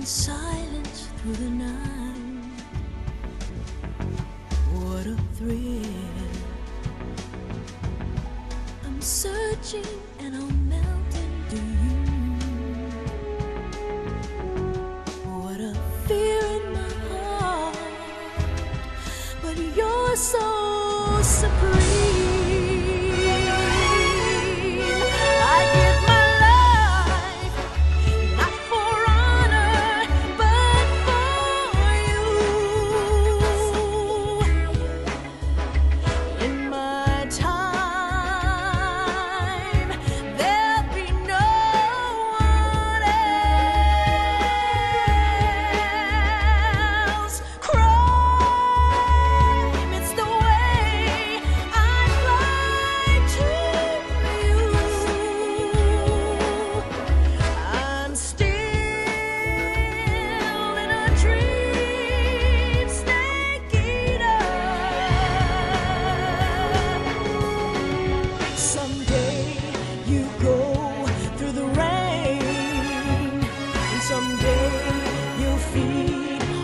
in silence through the night. What a thrill. I'm searching and I'm melting to you. What a fear in my heart, but you're so supreme.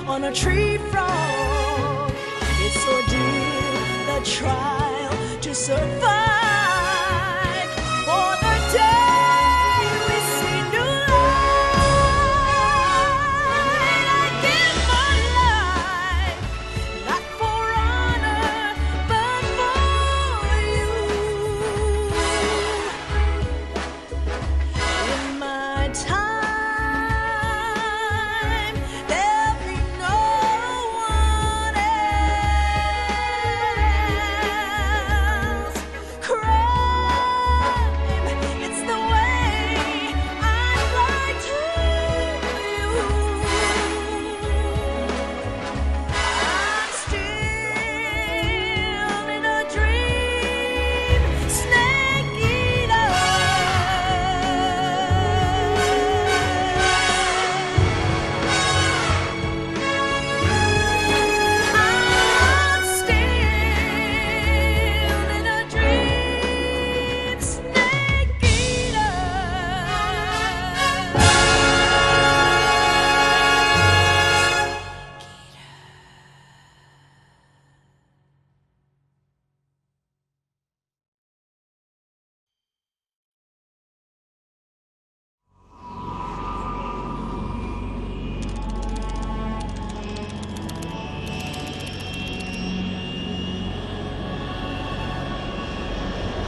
On a tree frog, it's ordeal, the trial to survive. For the day we see new light, I give my life, not for honor, but for you. In my time,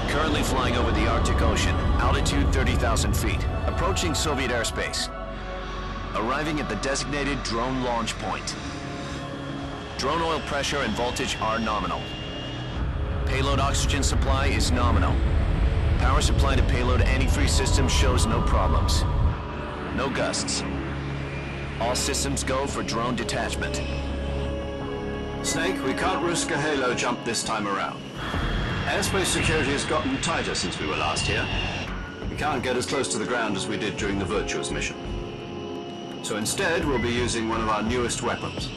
Currently flying over the Arctic Ocean, altitude 30,000 feet, approaching Soviet airspace. Arriving at the designated drone launch point. Drone oil pressure and voltage are nominal. Payload oxygen supply is nominal. Power supply to payload antifreeze system shows no problems. No gusts. All systems go for drone detachment. Snake, we can't risk a halo jump this time around. Airspace security has gotten tighter since we were last here. We can't get as close to the ground as we did during the Virtuous mission. So instead, we'll be using one of our newest weapons.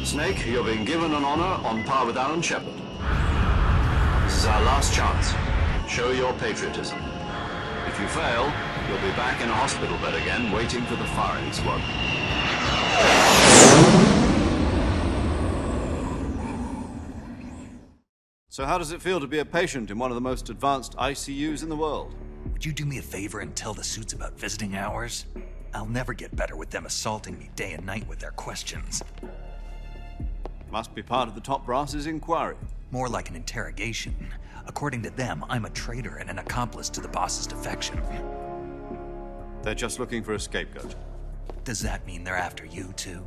Snake, you're being given an honor on par with Alan Shepard. This is our last chance. Show your patriotism. If you fail, you'll be back in a hospital bed again, waiting for the firing squad. So how does it feel to be a patient in one of the most advanced ICUs in the world? Would you do me a favor and tell the suits about visiting hours? I'll never get better with them assaulting me day and night with their questions. Must be part of the top brass's inquiry. More like an interrogation. According to them, I'm a traitor and an accomplice to the boss's defection. They're just looking for a scapegoat. Does that mean they're after you, too?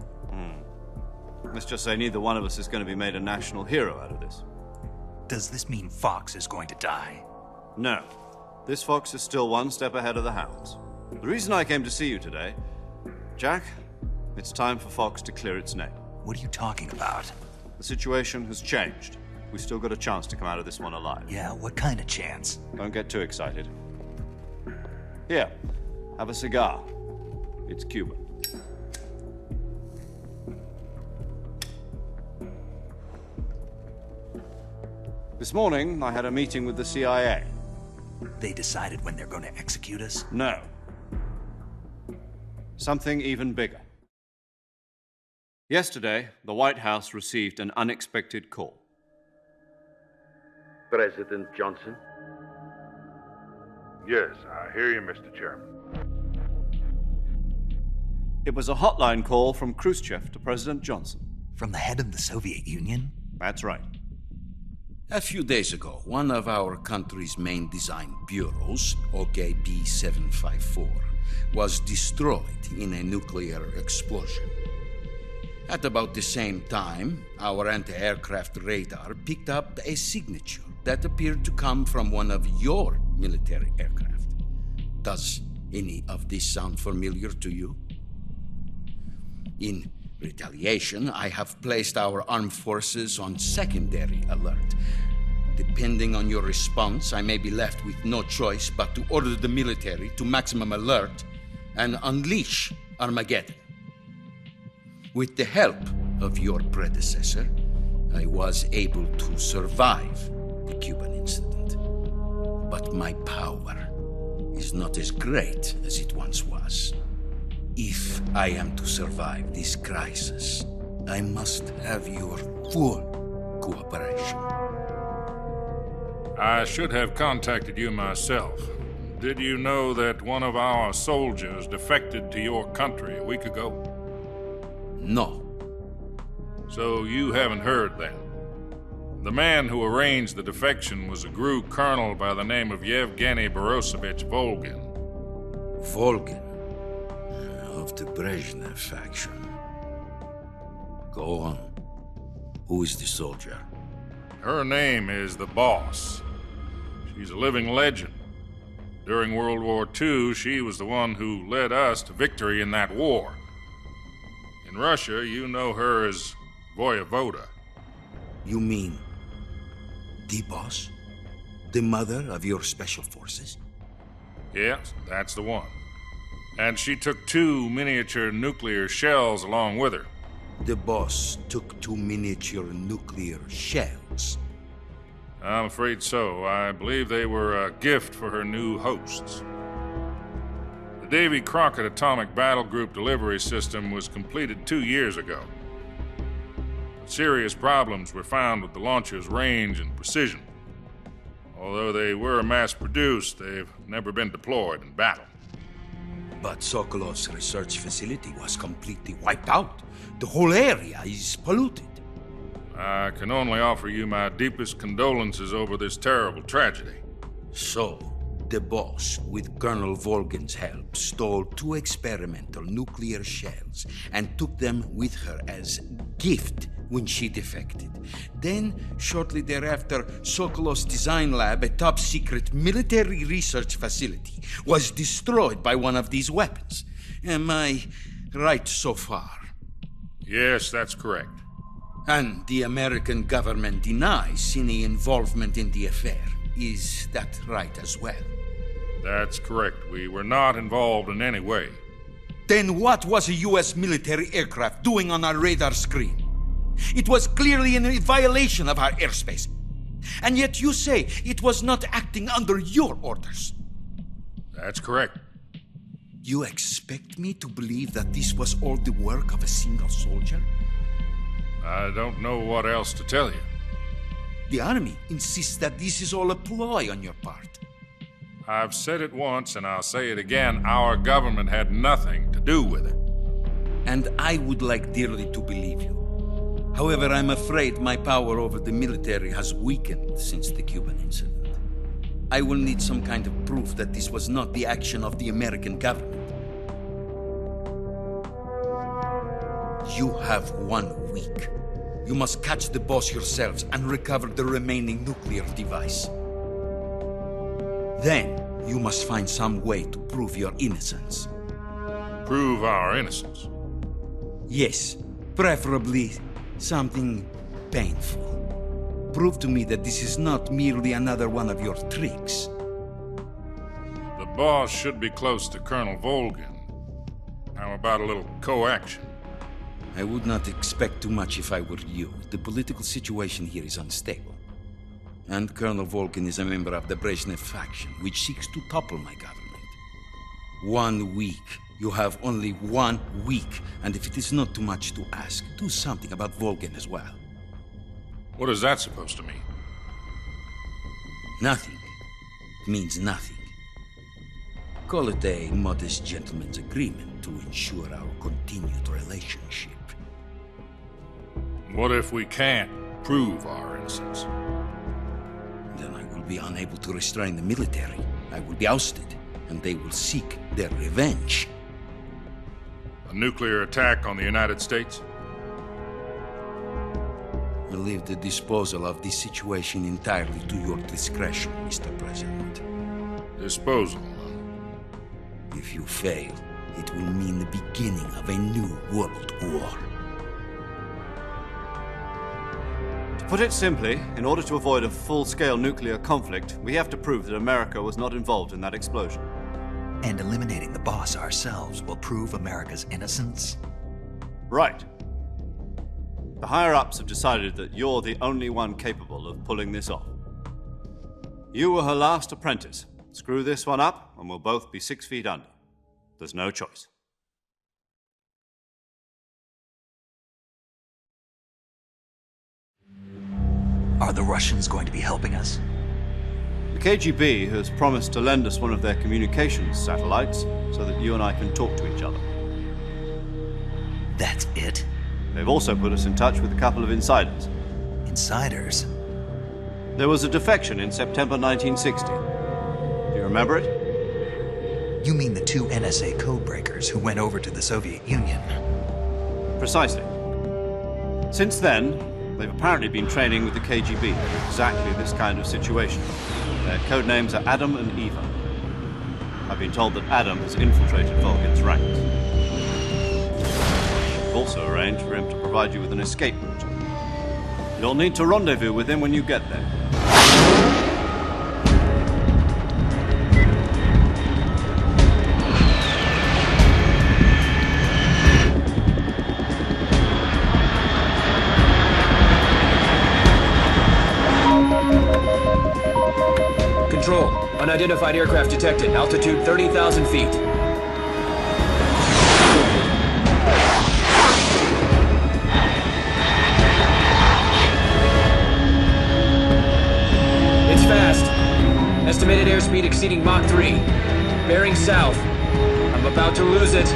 Let's just say neither one of us is going to be made a national hero out of this. Does this mean Fox is going to die? No. This fox is still one step ahead of the hounds. The reason I came to see you today, Jack, it's time for Fox to clear its name. What are you talking about? The situation has changed. We've still got a chance to come out of this one alive. Yeah, what kind of chance? Don't get too excited. Here, have a cigar. It's Cuban. This morning, I had a meeting with the CIA. They decided when they're going to execute us? No. Something even bigger. Yesterday, the White House received an unexpected call. President Johnson? Yes, I hear you, Mr. Chairman. It was a hotline call from Khrushchev to President Johnson. From the head of the Soviet Union? That's right. A few days ago, one of our country's main design bureaus, OKB 754, was destroyed in a nuclear explosion. At about the same time, our anti-aircraft radar picked up a signature that appeared to come from one of your military aircraft. Does any of this sound familiar to you? In retaliation, I have placed our armed forces on secondary alert. Depending on your response, I may be left with no choice but to order the military to maximum alert and unleash Armageddon. With the help of your predecessor, I was able to survive the Cuban incident. But my power is not as great as it once was. If I am to survive this crisis, I must have your full cooperation. I should have contacted you myself. Did you know that one of our soldiers defected to your country a week ago? No. So you haven't heard then. The man who arranged the defection was a GRU colonel by the name of Yevgeny Borosovich Volgin. Volgin, of the Brezhnev faction. Go on. Who is the soldier? Her name is the Boss. She's a living legend. During World War II, she was the one who led us to victory in that war. In Russia, you know her as Voyevoda. You mean the boss? The mother of your special forces? Yes, that's the one. And she took 2 miniature nuclear shells along with her. The boss took 2 miniature nuclear shells. I'm afraid so. I believe they were a gift for her new hosts. The Davy Crockett Atomic Battle Group delivery system was completed 2 years ago. But serious problems were found with the launcher's range and precision. Although they were mass-produced, they've never been deployed in battle. But Sokolov's research facility was completely wiped out. The whole area is polluted. I can only offer you my deepest condolences over this terrible tragedy. So, the boss, with Colonel Volgin's help, stole 2 experimental nuclear shells and took them with her as gift when she defected. Then, shortly thereafter, Sokolov's design lab, a top-secret military research facility, was destroyed by one of these weapons. Am I right so far? Yes, that's correct. And the American government denies any involvement in the affair. Is that right as well? That's correct. We were not involved in any way. Then what was a U.S. military aircraft doing on our radar screen? It was clearly in violation of our airspace. And yet you say it was not acting under your orders. That's correct. You expect me to believe that this was all the work of a single soldier? I don't know what else to tell you. The army insists that this is all a ploy on your part. I've said it once and I'll say it again. Our government had nothing to do with it. And I would like dearly to believe you. However, I'm afraid my power over the military has weakened since the Cuban incident. I will need some kind of proof that this was not the action of the American government. You have 1 week. You must catch the boss yourselves and recover the remaining nuclear device. Then, you must find some way to prove your innocence. Prove our innocence. Yes, preferably something painful. Prove to me that this is not merely another one of your tricks. The boss should be close to Colonel Volgin. How about a little coaction? I would not expect too much if I were you. The political situation here is unstable. And Colonel Volgin is a member of the Brezhnev faction, which seeks to topple my government. 1 week. You have only 1 week. And if it is not too much to ask, do something about Volgin as well. What is that supposed to mean? Nothing. It means nothing. Call it a modest gentleman's agreement to ensure our continued relationship. What if we can't prove our innocence? Then I will be unable to restrain the military. I will be ousted, and they will seek their revenge. A nuclear attack on the United States? I leave the disposal of this situation entirely to your discretion, Mr. President. Disposal. If you fail, it will mean the beginning of a new world war. To put it simply, in order to avoid a full-scale nuclear conflict, we have to prove that America was not involved in that explosion. And eliminating the boss ourselves will prove America's innocence? Right. The higher-ups have decided that you're the only one capable of pulling this off. You were her last apprentice. Screw this one up, and we'll both be 6 feet under. There's no choice. Are the Russians going to be helping us? The KGB has promised to lend us one of their communications satellites so that you and I can talk to each other. That's it? They've also put us in touch with a couple of insiders. Insiders? There was a defection in September 1960. Do you remember it? You mean the 2 NSA codebreakers who went over to the Soviet Union? Precisely. Since then, they've apparently been training with the KGB for exactly this kind of situation. Their code names are Adam and Eva. I've been told that Adam has infiltrated Volgin's ranks. I've also arranged for him to provide you with an escape route. You'll need to rendezvous with him when you get there. Control. Unidentified aircraft detected. Altitude 30,000 feet. It's fast. Estimated airspeed exceeding Mach 3. Bearing south. I'm about to lose it.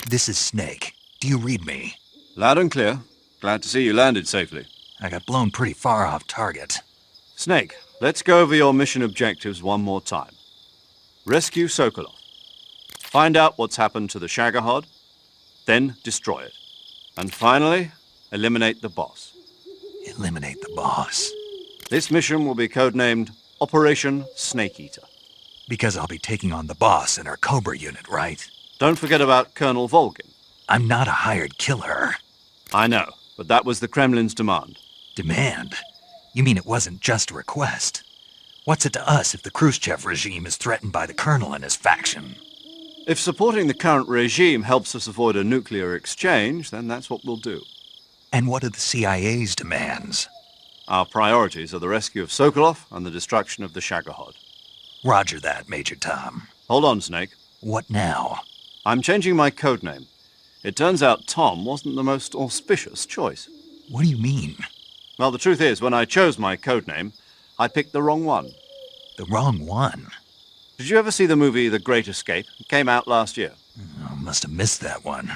This is Snake. Do you read me? Loud and clear. Glad to see you landed safely. I got blown pretty far off target. Snake, let's go over your mission objectives one more time. Rescue Sokolov. Find out what's happened to the Shagohod, then destroy it. And finally, eliminate the boss. Eliminate the boss. This mission will be codenamed Operation Snake Eater. Because I'll be taking on the boss in our Cobra unit, right? Don't forget about Colonel Volgin. I'm not a hired killer. I know, but that was the Kremlin's demand. Demand? You mean it wasn't just a request? What's it to us if the Khrushchev regime is threatened by the Colonel and his faction? If supporting the current regime helps us avoid a nuclear exchange, then that's what we'll do. And what are the CIA's demands? Our priorities are the rescue of Sokolov and the destruction of the Shagohod. Roger that, Major Tom. Hold on, Snake. What now? I'm changing my codename. It turns out Tom wasn't the most auspicious choice. What do you mean? Well, the truth is, when I chose my codename, I picked the wrong one. The wrong one? Did you ever see the movie The Great Escape? It came out last year. I must have missed that one.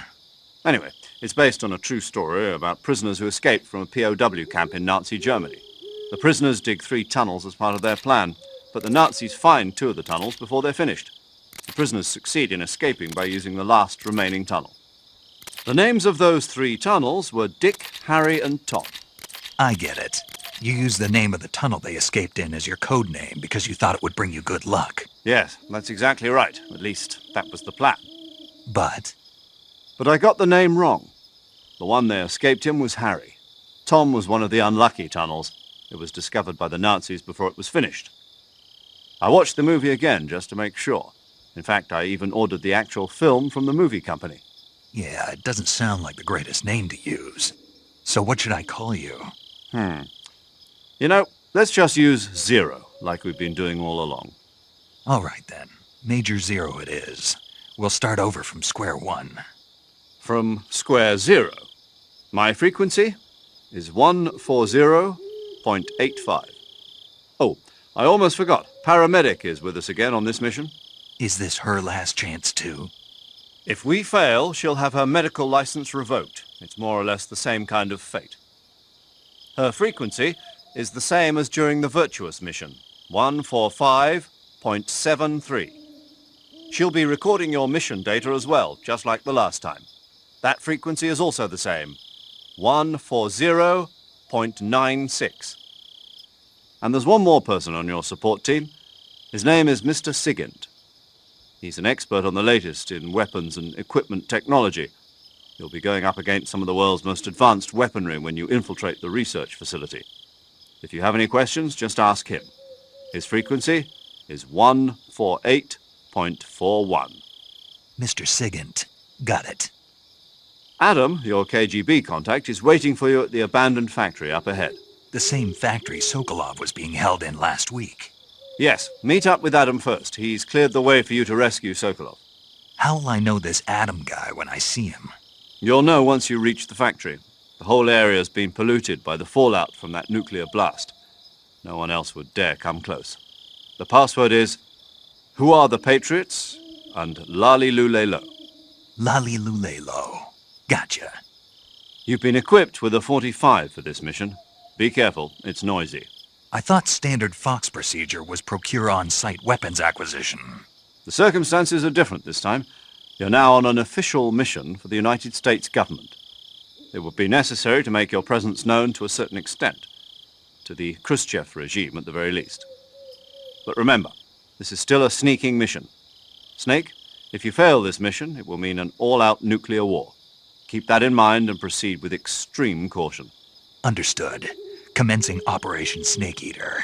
Anyway, it's based on a true story about prisoners who escaped from a POW camp in Nazi Germany. The prisoners dig 3 tunnels as part of their plan, but the Nazis find 2 of the tunnels before they're finished. The prisoners succeed in escaping by using the last remaining tunnel. The names of those 3 tunnels were Dick, Harry, and Tom. I get it. You used the name of the tunnel they escaped in as your code name because you thought it would bring you good luck. Yes, that's exactly right. At least, that was the plan. But But I got the name wrong. The one they escaped in was Harry. Tom was one of the unlucky tunnels. It was discovered by the Nazis before it was finished. I watched the movie again just to make sure. In fact, I even ordered the actual film from the movie company. yeah, it doesn't sound like the greatest name to use. So what should I call you? You know, let's just use Zero, like we've been doing all along. All right then. Major Zero it is. We'll start over from square one. From square zero. My frequency is 140.85. Oh, I almost forgot. Paramedic is with us again on this mission. Is this her last chance too? If we fail, she'll have her medical license revoked. It's more or less the same kind of fate. Her frequency is the same as during the Virtuous mission, 145.73. She'll be recording your mission data as well, just like the last time. That frequency is also the same, 140.96. And there's one more person on your support team. His name is Mr. Sigint. He's an expert on the latest in weapons and equipment technology. You'll be going up against some of the world's most advanced weaponry when you infiltrate the research facility. If you have any questions, just ask him. His frequency is 148.41. Mr. Sigint. Got it. Adam, your KGB contact, is waiting for you at the abandoned factory up ahead. The same factory Sokolov was being held in last week. Yes, meet up with Adam first. He's cleared the way for you to rescue Sokolov. How will I know this Adam guy when I see him? You'll know once you reach the factory. The whole area's been polluted by the fallout from that nuclear blast. No one else would dare come close. The password is, "Who are the Patriots?" and "Lali Lulelo." Lali Lulelo. Gotcha. You've been equipped with a 45 for this mission. Be careful, it's noisy. I thought standard Fox procedure was procure on-site weapons acquisition. The circumstances are different this time. You're now on an official mission for the United States government. It would be necessary to make your presence known to a certain extent, to the Khrushchev regime at the very least. But remember, this is still a sneaking mission. Snake, if you fail this mission, it will mean an all-out nuclear war. Keep that in mind and proceed with extreme caution. Understood. Commencing Operation Snake Eater.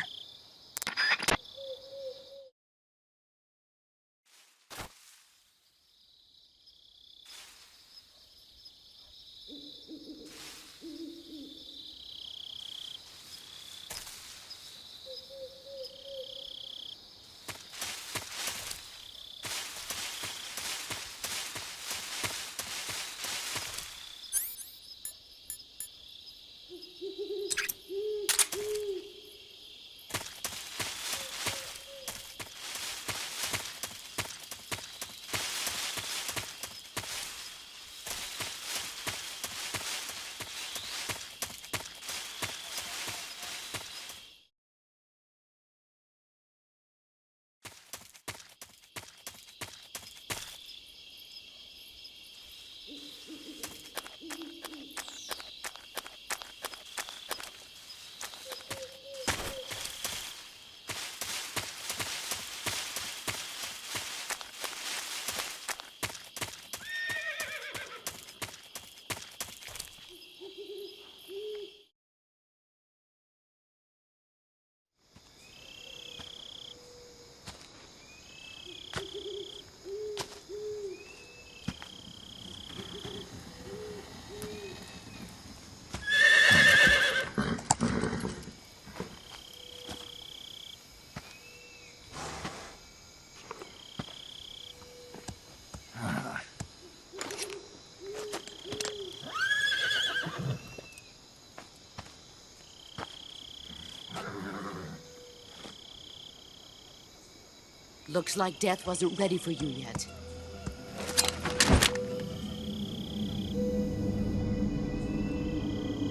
Looks like death wasn't ready for you yet.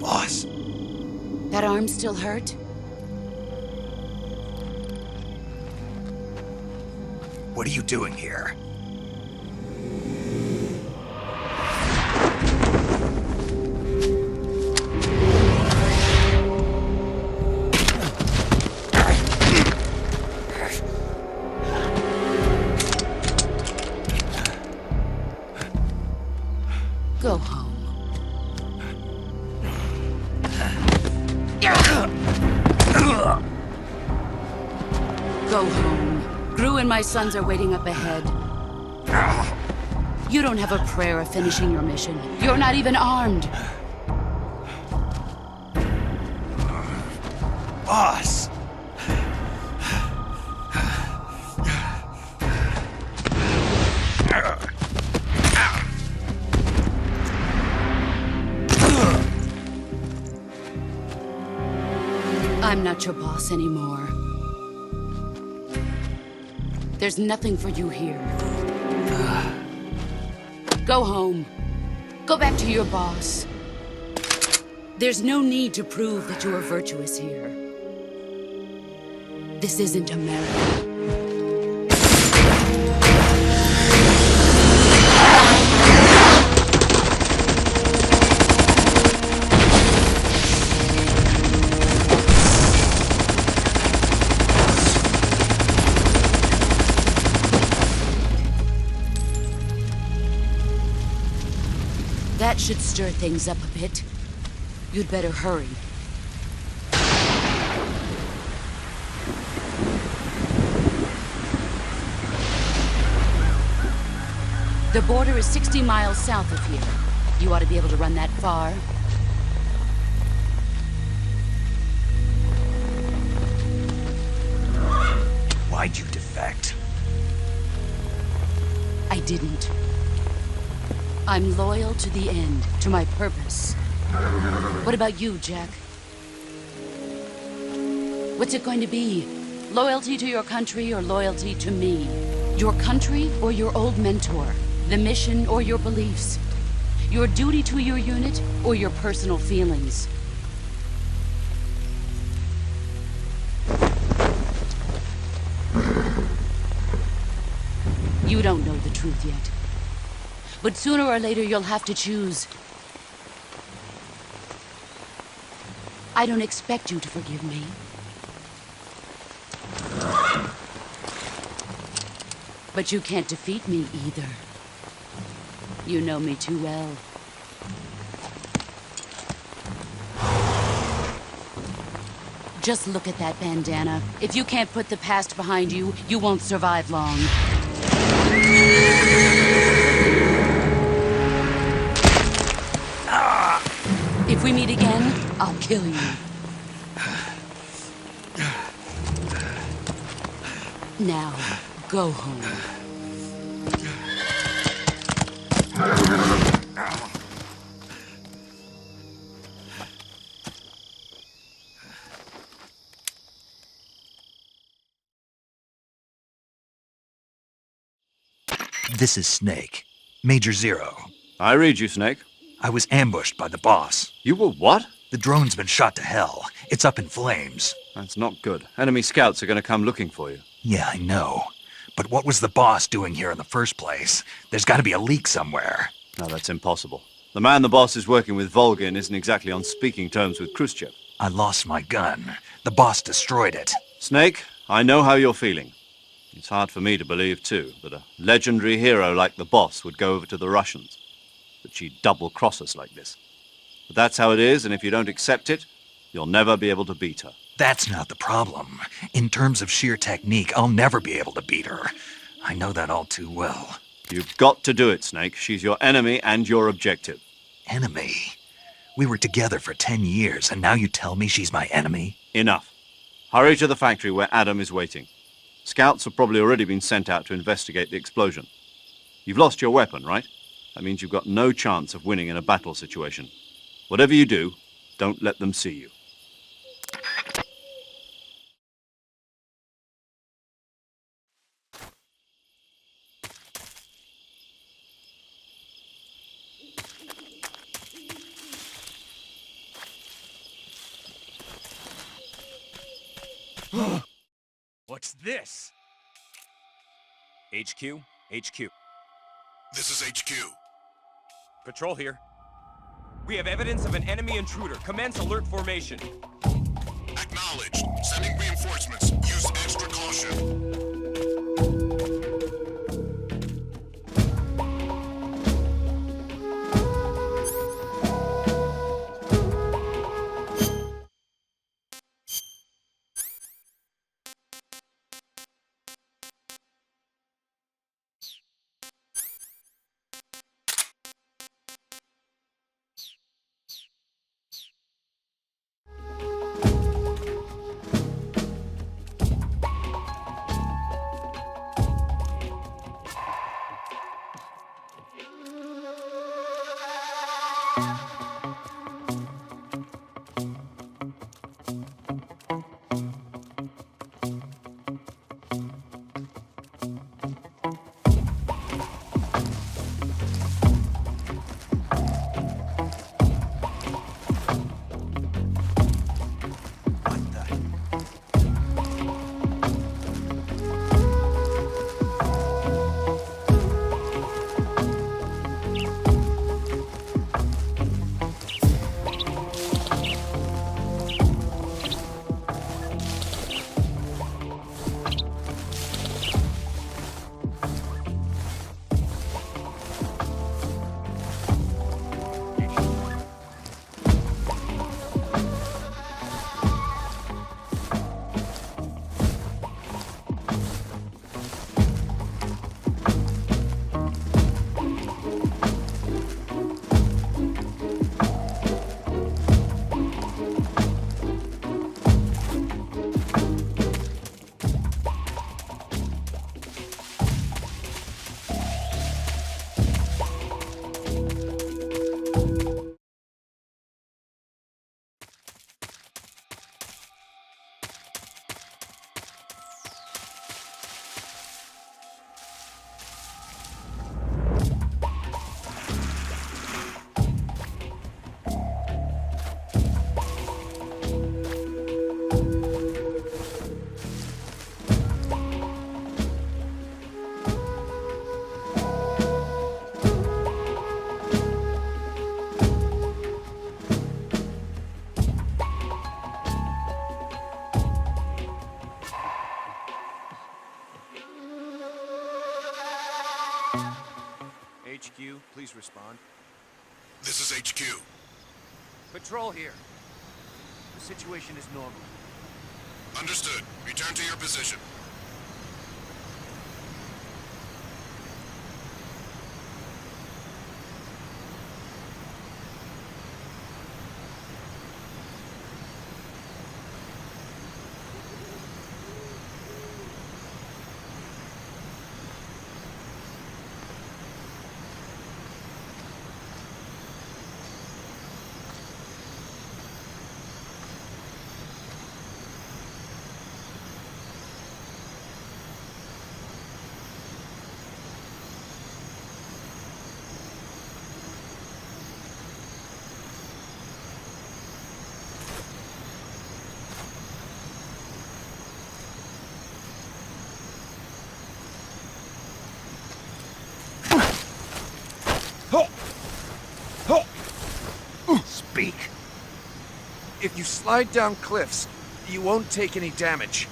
Boss, That arm still hurt? what are you doing here? Go home. Go home. Gru and my sons are waiting up ahead. You don't have a prayer of finishing your mission. You're not even armed. Boss! I'm not your boss anymore. There's nothing for you here. Go home. Go back to your boss. There's no need to prove that you are virtuous here. This isn't America. That should stir things up a bit. You'd better hurry. The border is 60 miles south of here. You ought to be able to run that far. Why'd you defect? I didn't. I'm loyal to the end, to my purpose. What about you, Jack? What's it going to be? Loyalty to your country or loyalty to me? Your country or your old mentor? The mission or your beliefs? Your duty to your unit or your personal feelings? You don't know the truth yet. But sooner or later, you'll have to choose. I don't expect you to forgive me. But you can't defeat me either. You know me too well. Just look at that bandana. If you can't put the past behind you, you won't survive long. If we meet again, I'll kill you. Now, go home. This is Snake. Major Zero. I read you, Snake. I was ambushed by the boss. You were what? The drone's been shot to hell. It's up in flames. That's not good. Enemy scouts are going to come looking for you. Yeah, I know. But what was the boss doing here in the first place? There's got to be a leak somewhere. No, that's impossible. The man the boss is working with, Volgin, isn't exactly on speaking terms with Khrushchev. I lost my gun. The boss destroyed it. Snake, I know how you're feeling. It's hard for me to believe, too, that a legendary hero like the boss would go over to the Russians. That she'd double-cross us like this. But that's how it is, and if you don't accept it, you'll never be able to beat her. That's not the problem. In terms of sheer technique, I'll never be able to beat her. I know that all too well. You've got to do it, Snake. She's your enemy and your objective. Enemy? We were together for 10 years, and now you tell me she's my enemy? Enough. Hurry to the factory where Adam is waiting. Scouts have probably already been sent out to investigate the explosion. You've lost your weapon, right? That means you've got no chance of winning in a battle situation. Whatever you do, don't let them see you. What's this? HQ? HQ. This is HQ. Patrol here. We have evidence of an enemy intruder. Commence alert formation. Acknowledged. Sending reinforcements. Use extra caution. HQ, please respond. This is HQ. Patrol here. The situation is normal. Understood. Return to your position. Speak. If you slide down cliffs, you won't take any damage.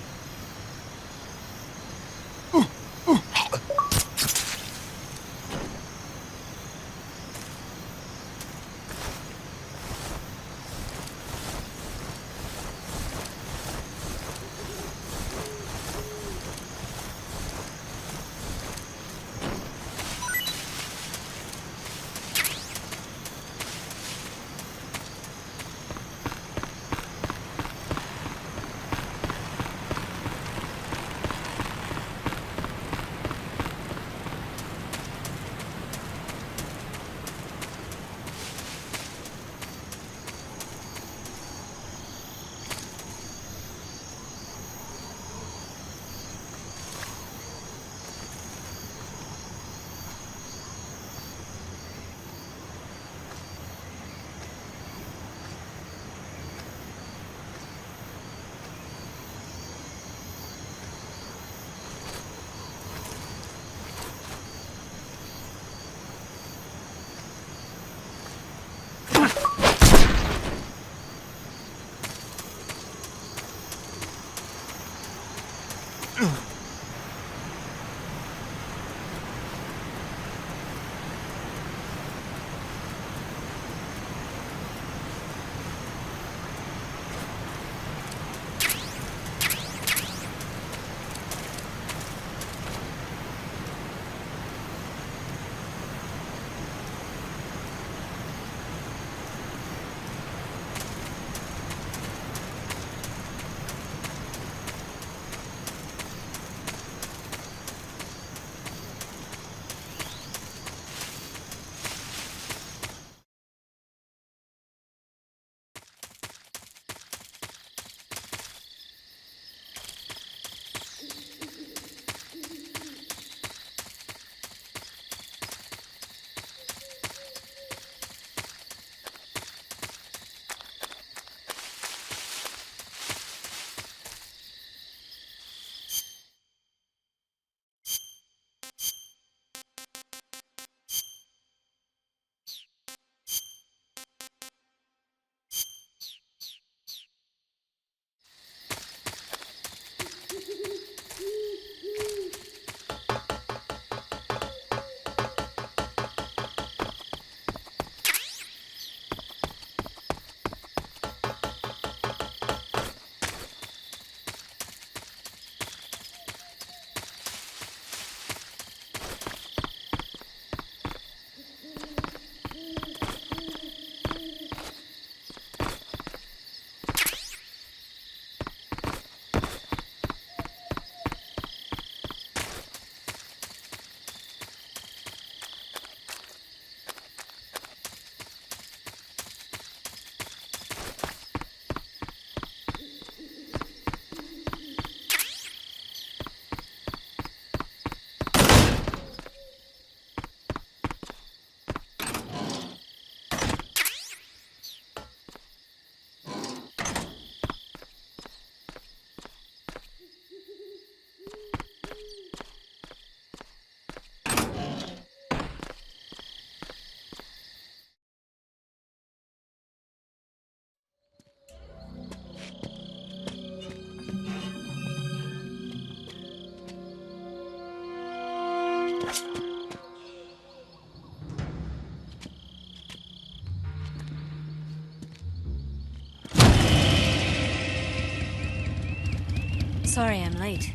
Sorry I'm late.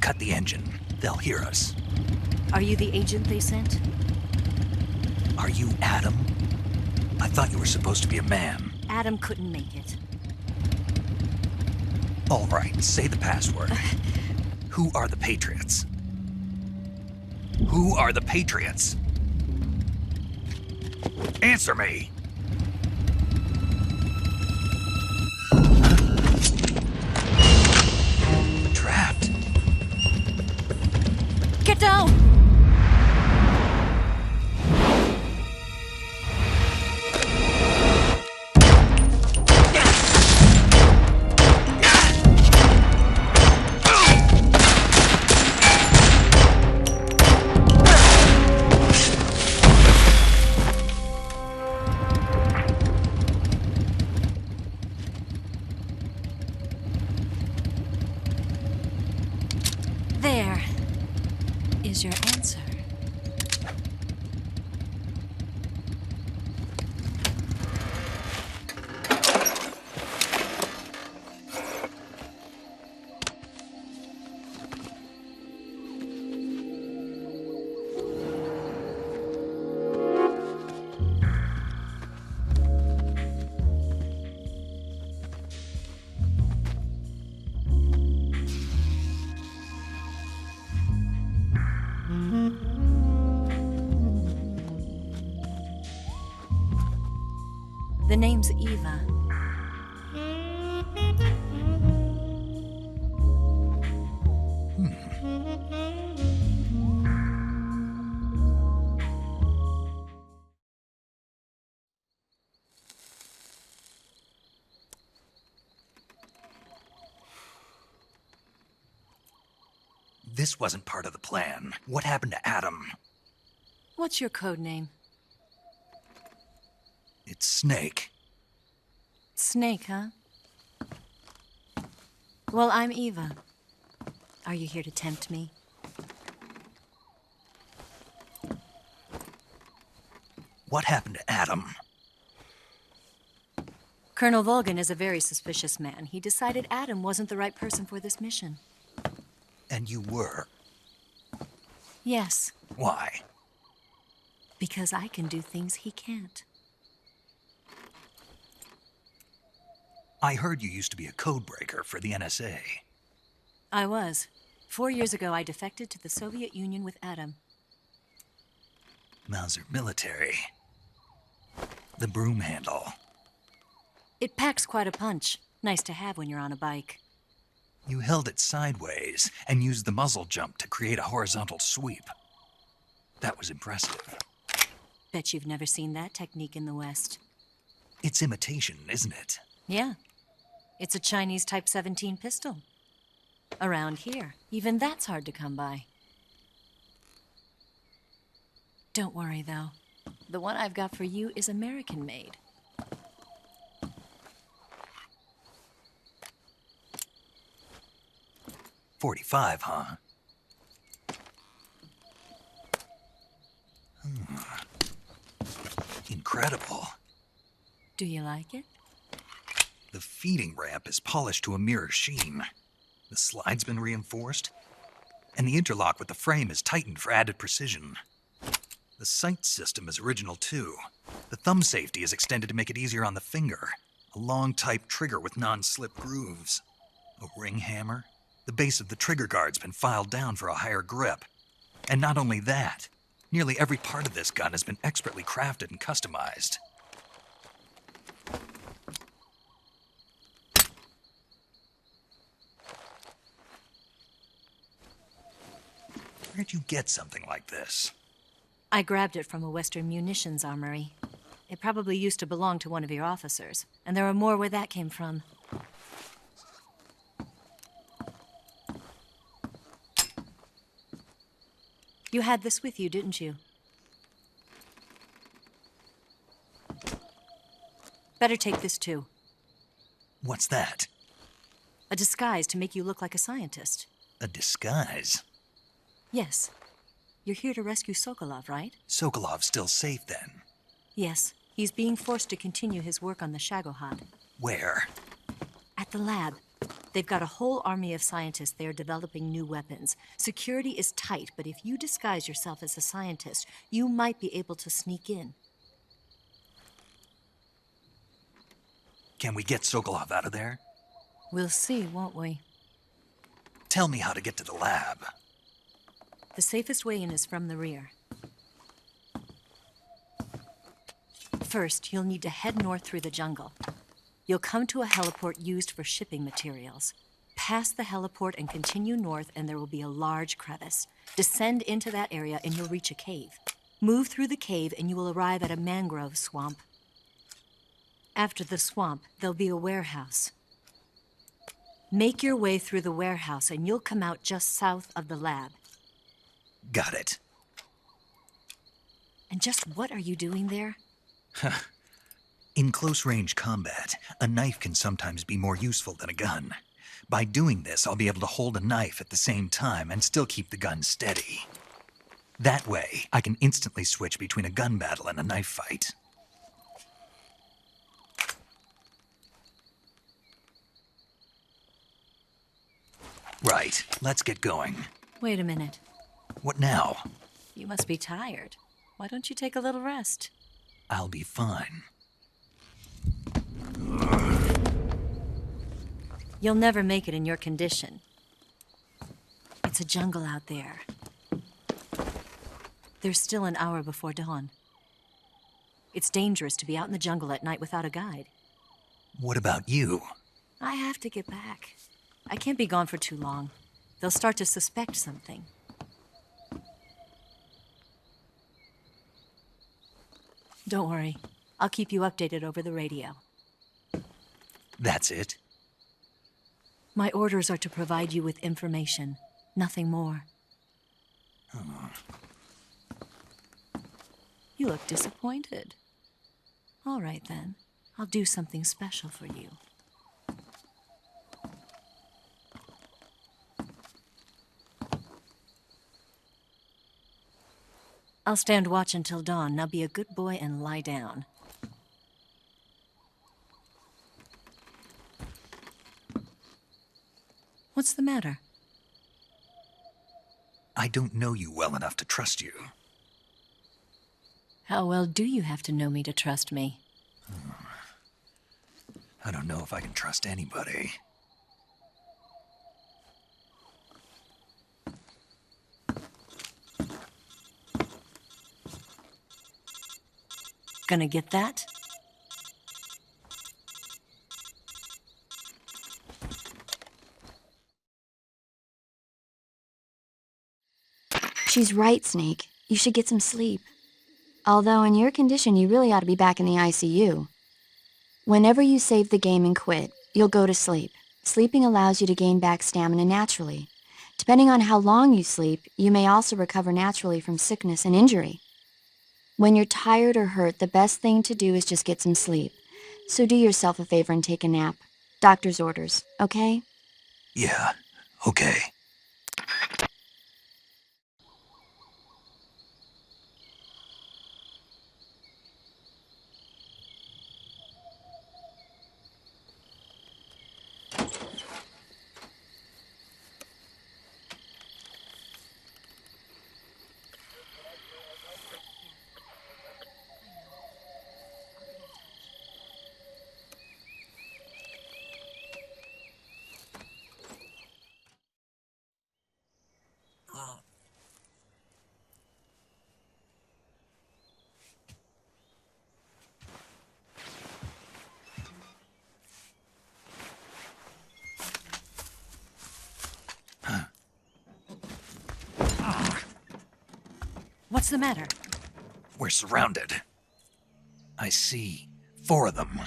Cut the engine. They'll hear us. Are you the agent they sent? Are you Adam? I thought you were supposed to be a man. Adam couldn't make it. All right, say the password. Who are the Patriots? Who are the Patriots? Answer me! Trapped. Get down! There is your answer. The name's Eva. This wasn't part of the plan. What happened to Adam? What's your code name? It's Snake. Snake, huh? Well, I'm Eva. Are you here to tempt me? What happened to Adam? Colonel Volgan is a very suspicious man. He decided Adam wasn't the right person for this mission. And you were. Yes, Why? because I can do things he can't. I heard you used to be a codebreaker for the NSA. I was. 4 years ago, I defected to the Soviet Union with Adam. Mauser military. The broom handle. It packs quite a punch. Nice to have when you're on a bike. You held it sideways and used the muzzle jump to create a horizontal sweep. That was impressive. Bet you've never seen that technique in the West. It's imitation, isn't it? Yeah. It's a Chinese Type 17 pistol. Around here, even that's hard to come by. Don't worry, though. The one I've got for you is American-made. .45, huh? Incredible. Do you like it? The feeding ramp is polished to a mirror sheen. The slide's been reinforced, and the interlock with the frame is tightened for added precision. The sight system is original too. The thumb safety is extended to make it easier on the finger. A long type trigger with non-slip grooves. A ring hammer. The base of the trigger guard's been filed down for a higher grip. And not only that, nearly every part of this gun has been expertly crafted and customized. Where'd you get something like this? I grabbed it from a Western munitions armory. It probably used to belong to one of your officers, and there are more where that came from. You had this with you, didn't you? Better take this too. What's that? A disguise to make you look like a scientist. A disguise? Yes. You're here to rescue Sokolov, right? Sokolov's still safe then. Yes. He's being forced to continue his work on the Shagohod. Where? At the lab. They've got a whole army of scientists there developing new weapons. Security is tight, but if you disguise yourself as a scientist, you might be able to sneak in. Can we get Sokolov out of there? We'll see, won't we? Tell me how to get to the lab. The safest way in is from the rear. First, you'll need to head north through the jungle. You'll come to a heliport used for shipping materials. Pass the heliport and continue north, and there will be a large crevice. Descend into that area, and you'll reach a cave. Move through the cave, and you will arrive at a mangrove swamp. After the swamp, there'll be a warehouse. Make your way through the warehouse, and you'll come out just south of the lab. Got it. And just what are you doing there? In close-range combat, a knife can sometimes be more useful than a gun. By doing this, I'll be able to hold a knife at the same time and still keep the gun steady. That way, I can instantly switch between a gun battle and a knife fight. Right, let's get going. Wait a minute. What now? You must be tired. Why don't you take a little rest? I'll be fine. You'll never make it in your condition. It's a jungle out there. There's still an hour before dawn. It's dangerous to be out in the jungle at night without a guide. What about you? I have to get back. I can't be gone for too long. They'll start to suspect something. Don't worry. I'll keep you updated over the radio. That's it? My orders are to provide you with information, nothing more. Oh. You look disappointed. All right, then. I'll do something special for you. I'll stand watch until dawn. Now be a good boy and lie down. What's the matter? I don't know you well enough to trust you. How well do you have to know me to trust me? I don't know if I can trust anybody. Gonna get that? She's right, Snake. You should get some sleep. Although in your condition, you really ought to be back in the ICU. Whenever you save the game and quit, you'll go to sleep. Sleeping allows you to gain back stamina naturally. Depending on how long you sleep, you may also recover naturally from sickness and injury. When you're tired or hurt, the best thing to do is just get some sleep. So do yourself a favor and take a nap. Doctor's orders, okay? Yeah, okay. What's the matter? We're surrounded. I see 4 of them.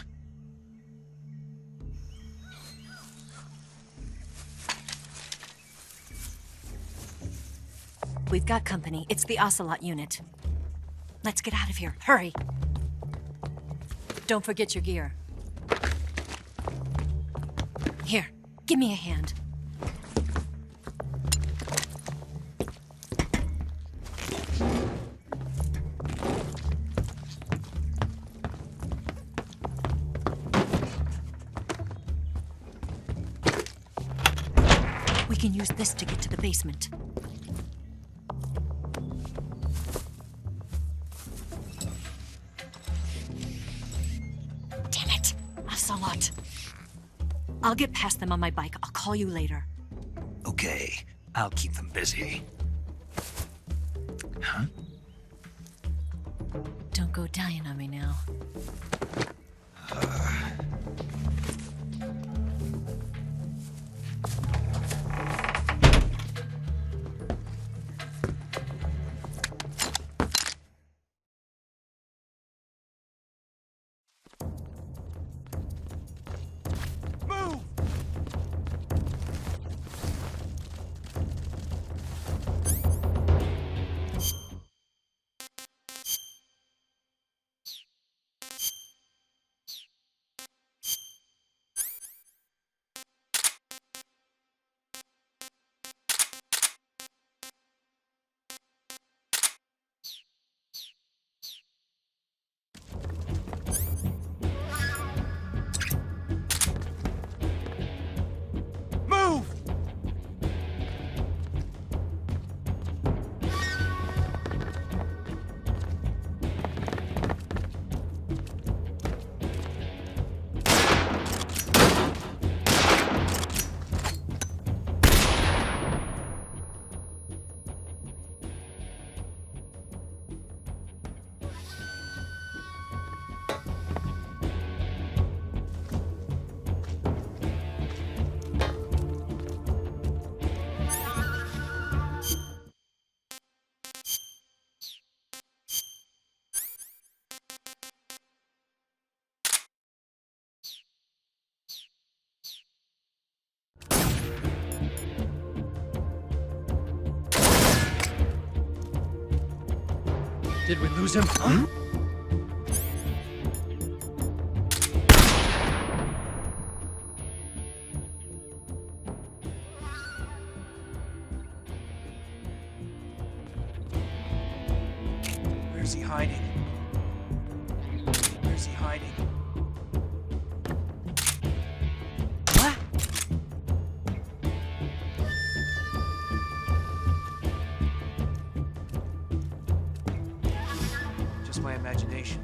We've got company. It's the Ocelot unit. Let's get out of here. Hurry! Don't forget your gear. Here, give me a hand. We can use this to get to the basement. Damn it! Ocelot. I'll get past them on my bike. I'll call you later. Okay, I'll keep them busy. Huh? Don't go dying on me now. Did we lose him? Where's he hiding? Where's he hiding? What? Just my imagination.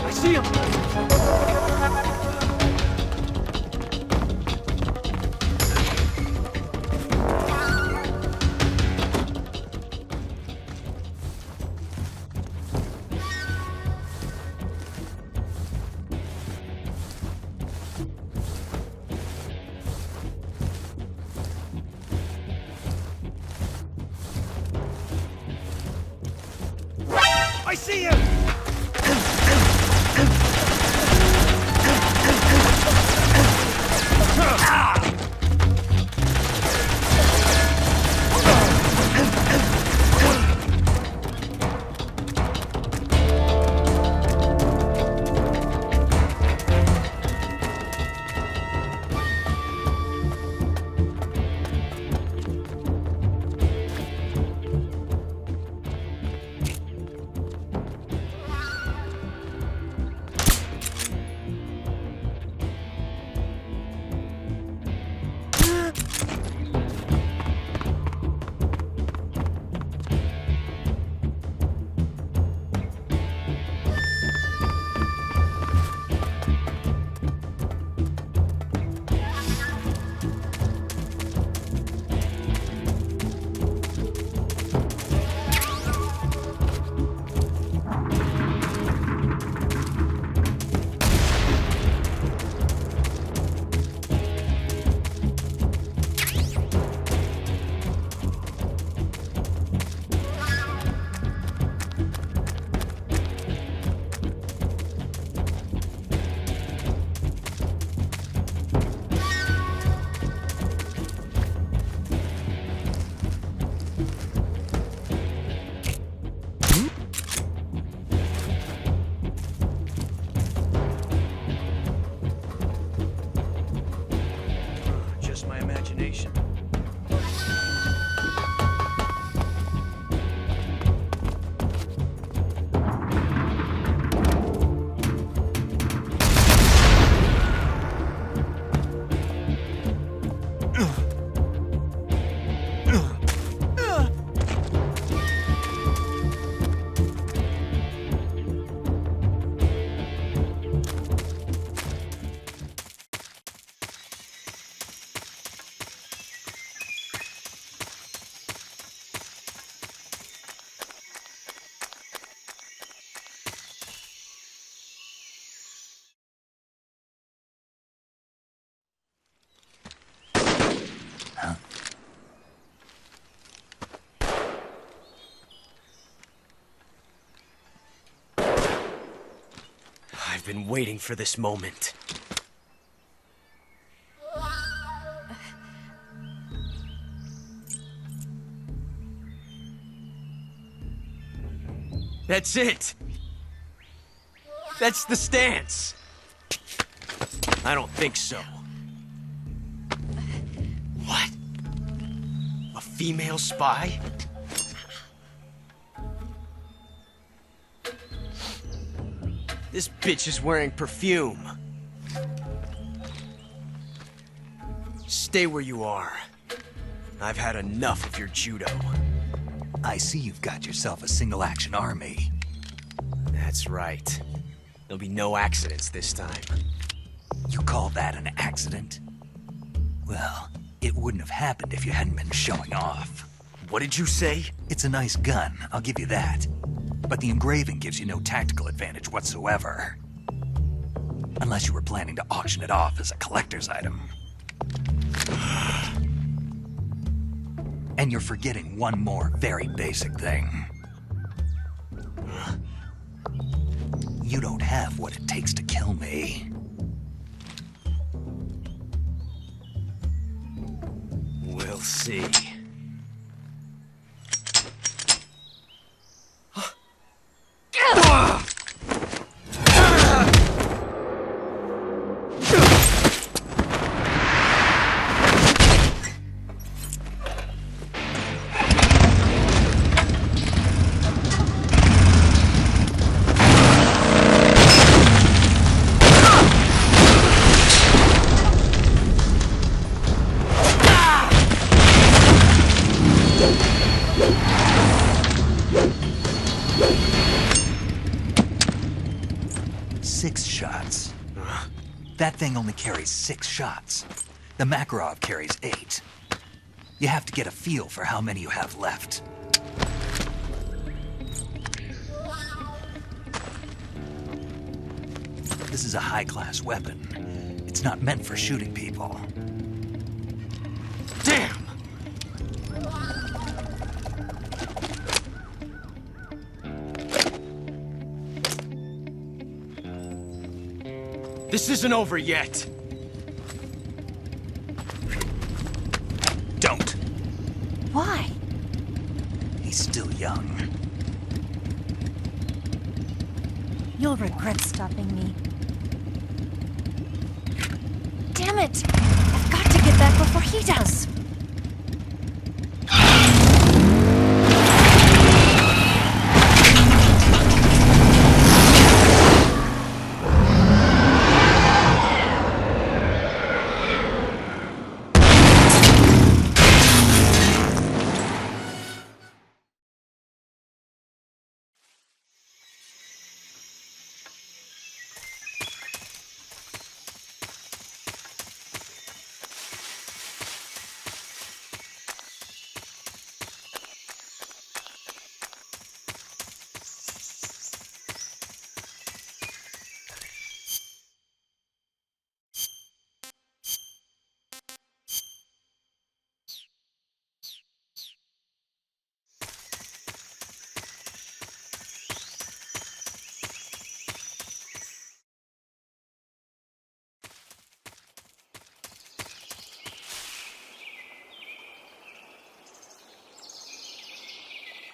I see him! I see him! I've been waiting for this moment. That's it! That's the stance! I don't think so. What? A female spy? This bitch is wearing perfume. Stay where you are. I've had enough of your judo. I see you've got yourself a single-action army. That's right. There'll be no accidents this time. You call that an accident? Well, it wouldn't have happened if you hadn't been showing off. What did you say? It's a nice gun, I'll give you that. But the engraving gives you no tactical advantage whatsoever. Unless you were planning to auction it off as a collector's item. And you're forgetting one more very basic thing. You don't have what it takes to kill me. We'll see. That thing only carries 6 shots. The Makarov carries 8. You have to get a feel for how many you have left. This is a high-class weapon. It's not meant for shooting people. Damn! This isn't over yet. Don't. Why? He's still young. You'll regret stopping me. Damn it! I've got to get back before he does.